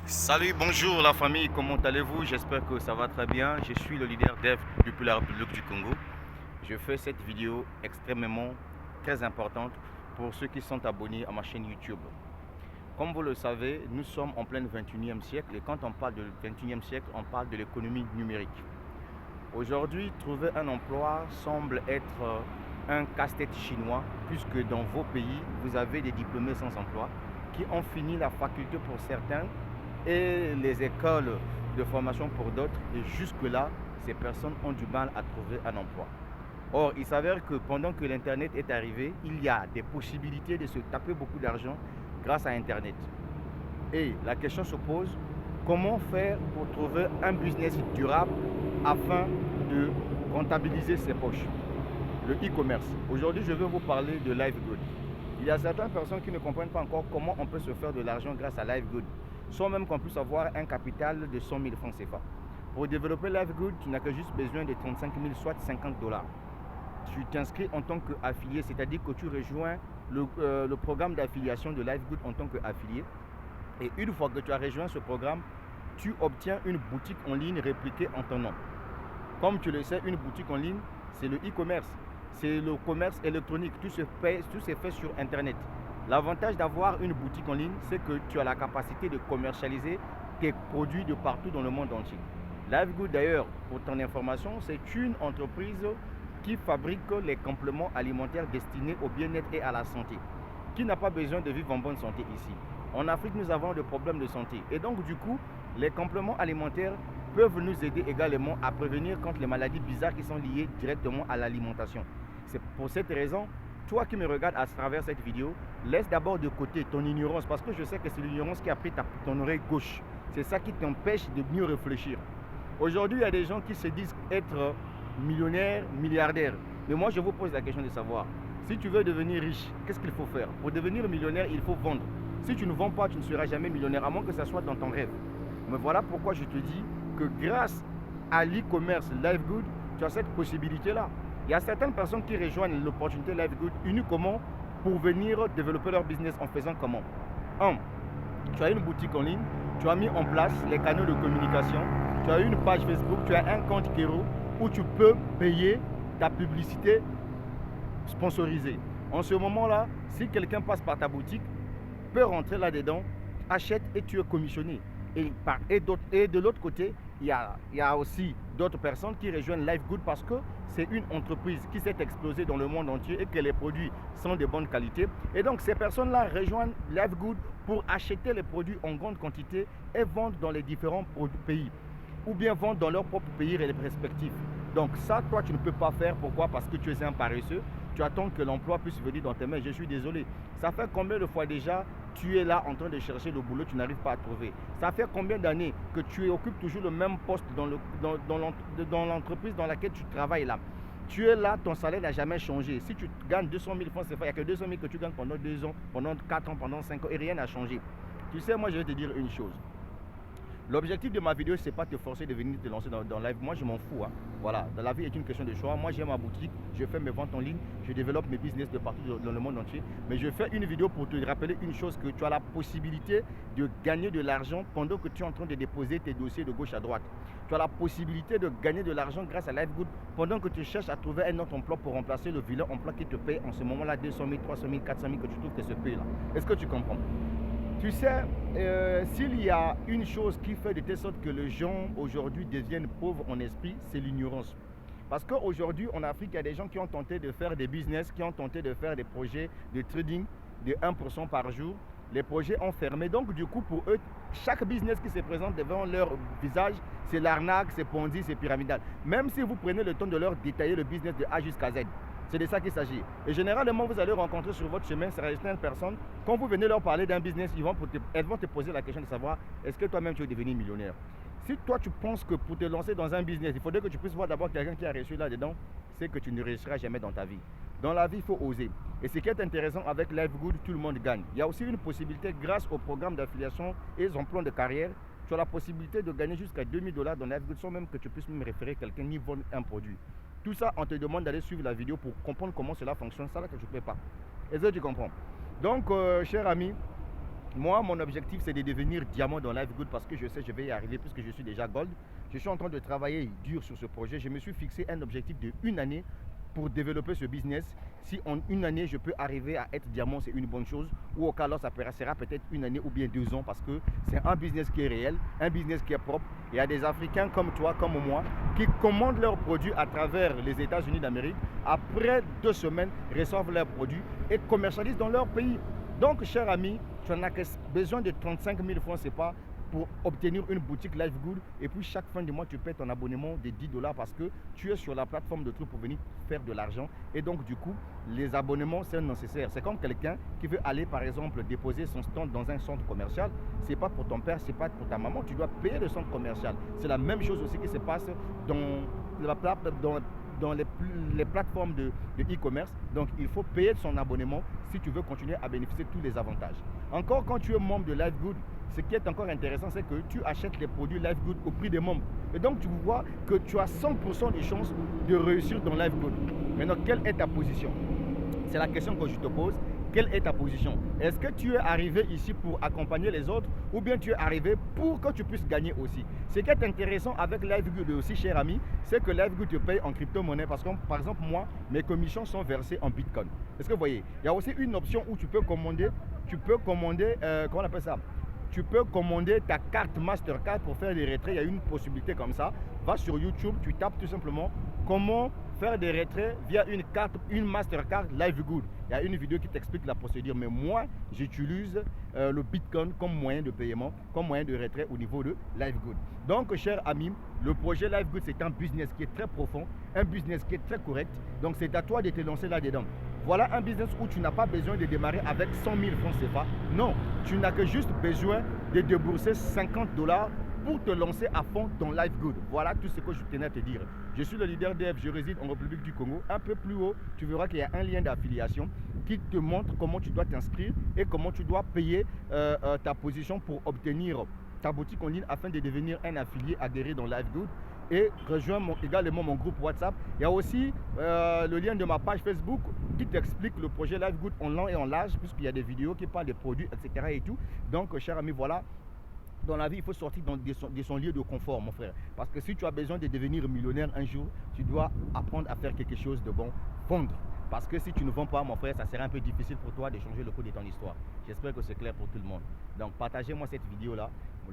Salut, bonjour la famille, comment allez-vous? J'espère que ça va très bien. Je suis le leader dev depuis la République du Congo. Je fais cette vidéo extrêmement très importante pour ceux qui sont abonnés à ma chaîne YouTube. Comme vous le savez, nous sommes en plein 21e siècle et quand on parle de 21e siècle, on parle de l'économie numérique. Aujourd'hui, trouver un emploi semble être un casse-tête chinois puisque dans vos pays, vous avez des diplômés sans emploi qui ont fini la faculté pour certains et les écoles de formation pour d'autres. Et jusque-là, ces personnes ont du mal à trouver un emploi. Or, il s'avère que pendant que l'Internet est arrivé, il y a des possibilités de se taper beaucoup d'argent grâce à Internet. Et la question se pose, comment faire pour trouver un business durable afin de rentabiliser ses poches? Le e-commerce. Aujourd'hui, je vais vous parler de LiveGood. Il y a certaines personnes qui ne comprennent pas encore comment on peut se faire de l'argent grâce à LiveGood, sans même qu'on puisse avoir un capital de 100 000 francs CFA. Pour développer LiveGood, tu n'as que juste besoin de 35 000, soit 50 dollars. Tu t'inscris en tant qu'affilié, c'est-à-dire que tu rejoins le programme d'affiliation de LiveGood en tant qu'affilié. Et une fois que tu as rejoint ce programme, tu obtiens une boutique en ligne répliquée en ton nom. Comme tu le sais, une boutique en ligne, c'est le e-commerce. C'est le commerce électronique. Tout se fait sur Internet. L'avantage d'avoir une boutique en ligne, c'est que tu as la capacité de commercialiser tes produits de partout dans le monde entier. LiveGood, d'ailleurs, pour ton information, c'est une entreprise qui fabrique les compléments alimentaires destinés au bien-être et à la santé. Qui n'a pas besoin de vivre en bonne santé ici? En Afrique, nous avons des problèmes de santé. Et donc, du coup, les compléments alimentaires peuvent nous aider également à prévenir contre les maladies bizarres qui sont liées directement à l'alimentation. C'est pour cette raison, toi qui me regardes à travers cette vidéo, laisse d'abord de côté ton ignorance, parce que je sais que c'est l'ignorance qui a pris ton oreille gauche. C'est ça qui t'empêche de mieux réfléchir. Aujourd'hui, il y a des gens qui se disent être millionnaires, milliardaires. Mais moi, je vous pose la question de savoir, si tu veux devenir riche, qu'est-ce qu'il faut faire? Pour devenir millionnaire, il faut vendre. Si tu ne vends pas, tu ne seras jamais millionnaire, à moins que ça soit dans ton rêve. Mais voilà pourquoi je te dis que grâce à l'e-commerce LiveGood, tu as cette possibilité-là. Il y a certaines personnes qui rejoignent l'opportunité LiveGood uniquement pour venir développer leur business en faisant comment? 1. Tu as une boutique en ligne, tu as mis en place les canaux de communication, tu as une page Facebook, tu as un compte Kero où tu peux payer ta publicité sponsorisée. En ce moment-là, si quelqu'un passe par ta boutique, peut rentrer là-dedans, achète et tu es commissionné. Et de l'autre côté, il y a aussi d'autres personnes qui rejoignent LiveGood parce que c'est une entreprise qui s'est explosée dans le monde entier et que les produits sont de bonne qualité. Et donc ces personnes-là rejoignent LiveGood pour acheter les produits en grande quantité et vendre dans les différents pays. Ou bien vendre dans leur propre pays respectif. Donc ça, toi, tu ne peux pas faire. Pourquoi? Parce que tu es un paresseux. Tu attends que l'emploi puisse venir dans tes mains. Je suis désolé. Ça fait combien de fois déjà tu es là en train de chercher le boulot, tu n'arrives pas à trouver? Ça fait combien d'années que tu occupes toujours le même poste dans l'entreprise dans laquelle tu travailles là? Tu es là, ton salaire n'a jamais changé. Si tu gagnes 200 000 francs, il n'y a que 200 000 que tu gagnes pendant 2 ans, pendant 4 ans, pendant 5 ans et rien n'a changé. Tu sais, moi je vais te dire une chose. L'objectif de ma vidéo, c'est pas te forcer de venir te lancer dans live. Moi, je m'en fous. Hein. Voilà, dans la vie est une question de choix. Moi, j'ai ma boutique, je fais mes ventes en ligne, je développe mes business de partout dans le monde entier. Mais je fais une vidéo pour te rappeler une chose, que tu as la possibilité de gagner de l'argent pendant que tu es en train de déposer tes dossiers de gauche à droite. Tu as la possibilité de gagner de l'argent grâce à LiveGood pendant que tu cherches à trouver un autre emploi pour remplacer le vilain emploi qui te paye en ce moment-là 200 000, 300 000, 400 000 que tu trouves que ce paye là. Est-ce que tu comprends? Tu sais, s'il y a une chose qui fait de telle sorte que les gens aujourd'hui deviennent pauvres en esprit, c'est l'ignorance. Parce qu'aujourd'hui, en Afrique, il y a des gens qui ont tenté de faire des business, qui ont tenté de faire des projets de trading de 1% par jour. Les projets ont fermé. Donc, du coup, pour eux, chaque business qui se présente devant leur visage, c'est l'arnaque, c'est Ponzi, c'est pyramidal. Même si vous prenez le temps de leur détailler le business de A jusqu'à Z. C'est de ça qu'il s'agit. Et généralement, vous allez rencontrer sur votre chemin certaines personnes. Quand vous venez leur parler d'un business, elles vont te poser la question de savoir est-ce que toi-même tu veux devenir millionnaire. Si toi tu penses que pour te lancer dans un business, il faudrait que tu puisses voir d'abord quelqu'un qui a réussi là-dedans, c'est que tu ne réussiras jamais dans ta vie. Dans la vie, il faut oser. Et ce qui est intéressant avec LiveGood, tout le monde gagne. Il y a aussi une possibilité grâce au programme d'affiliation et aux plans de carrière. Tu as la possibilité de gagner jusqu'à 2000 dollars dans LiveGood sans même que tu puisses même référer quelqu'un ni vendre un produit. Tout ça, on te demande d'aller suivre la vidéo pour comprendre comment cela fonctionne. Ça là que tu ne peux pas. Est-ce que tu comprends? Donc, cher ami, Moi, mon objectif, c'est de devenir diamant dans Live Good parce que je sais que je vais y arriver puisque je suis déjà gold. Je suis en train de travailler dur sur ce projet. Je me suis fixé un objectif de 1 année pour développer ce business. Si en 1 année, je peux arriver à être diamant, c'est une bonne chose. Ou au cas là, ça sera peut-être 1 année ou bien 2 ans parce que c'est un business qui est réel, un business qui est propre. Il y a des Africains comme toi, comme moi, qui commandent leurs produits à travers les États-Unis d'Amérique. Après 2 semaines, reçoivent leurs produits et commercialisent dans leur pays. Donc, cher ami, tu n'as besoin de 35 000 francs, c'est pas pour obtenir une boutique Live Good et puis chaque fin du mois tu paies ton abonnement de 10 dollars parce que tu es sur la plateforme de trucs pour venir faire de l'argent et donc du coup les abonnements c'est nécessaire. C'est comme quelqu'un qui veut aller par exemple déposer son stand dans un centre commercial, c'est pas pour ton père, c'est pas pour ta maman, tu dois payer le centre commercial. C'est la même chose aussi qui se passe dans les plateformes de e-commerce. Donc il faut payer son abonnement si tu veux continuer à bénéficier de tous les avantages. Encore quand tu es membre de Live Good, ce qui est encore intéressant, c'est que tu achètes les produits Live Good au prix des membres. Et donc tu vois que tu as 100% de chances de réussir dans Live Good. Maintenant, quelle est ta position? C'est la question que je te pose. Quelle est ta position? Est-ce que tu es arrivé ici pour accompagner les autres ou bien tu es arrivé pour que tu puisses gagner aussi? Ce qui est intéressant avec Live Good aussi, cher ami, c'est que Live Good te paye en crypto-monnaie parce que, par exemple, moi, mes commissions sont versées en Bitcoin. Est-ce que vous voyez? Il y a aussi une option où tu peux commander, comment on appelle ça? Tu peux commander ta carte Mastercard pour faire des retraits. Il y a une possibilité comme ça. Va sur YouTube, tu tapes tout simplement comment faire des retraits via une Mastercard Live Good. Il y a une vidéo qui t'explique la procédure. Mais moi, j'utilise le Bitcoin comme moyen de paiement, comme moyen de retrait au niveau de Live Good. Donc, cher ami, le projet Live Good, c'est un business qui est très profond, un business qui est très correct. Donc, c'est à toi de te lancer là-dedans. Voilà un business où tu n'as pas besoin de démarrer avec 100 000 francs CFA. Non, tu n'as que juste besoin de débourser 50 dollars pour te lancer à fond ton Live Good. Voilà tout ce que je tenais à te dire. Je suis le leader d'Eve, je réside en République du Congo. Un peu plus haut, tu verras qu'il y a un lien d'affiliation qui te montre comment tu dois t'inscrire et comment tu dois payer ta position pour obtenir ta boutique en ligne afin de devenir un affilié adhéré dans Live Good. Et rejoins également mon groupe WhatsApp. Il y a aussi le lien de ma page Facebook qui t'explique le projet Live Good en long et en large, puisqu'il y a des vidéos qui parlent des produits, etc. et tout. Donc, cher ami, voilà. Dans la vie, il faut sortir de son lieu de confort, mon frère. Parce que si tu as besoin de devenir millionnaire un jour, tu dois apprendre à faire quelque chose de bon, vendre. Parce que si tu ne vends pas, mon frère, ça sera un peu difficile pour toi de changer le cours de ton histoire. J'espère que c'est clair pour tout le monde. Donc, partagez-moi cette vidéo-là.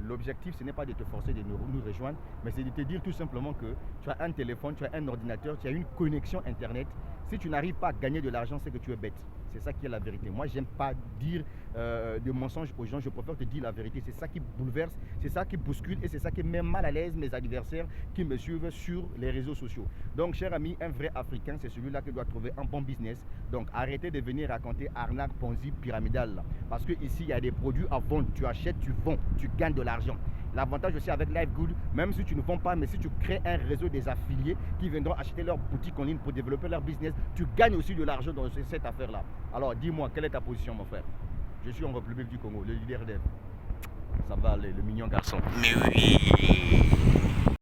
L'objectif, ce n'est pas de te forcer de nous rejoindre, mais c'est de te dire tout simplement que tu as un téléphone, tu as un ordinateur, tu as une connexion Internet. Si tu n'arrives pas à gagner de l'argent, c'est que tu es bête. C'est ça qui est la vérité. Moi, j'aime pas dire de mensonges aux gens. Je préfère te dire la vérité. C'est ça qui bouleverse, c'est ça qui bouscule et c'est ça qui met mal à l'aise mes adversaires qui me suivent sur les réseaux sociaux. Donc, cher ami, un vrai Africain, c'est celui-là qui doit trouver un bon business. Donc, arrêtez de venir raconter arnaque, ponzi, pyramidale. Parce que ici, il y a des produits à vendre. Tu achètes, tu vends, tu gagnes de l'argent. L'avantage aussi avec Live Good, même si tu ne vends pas, mais si tu crées un réseau des affiliés qui viendront acheter leur boutique en ligne pour développer leur business, tu gagnes aussi de l'argent dans cette affaire-là. Alors dis-moi, quelle est ta position, mon frère? Je suis en République du Congo, le leader d'Eve. Ça va, le mignon garçon. Mais oui.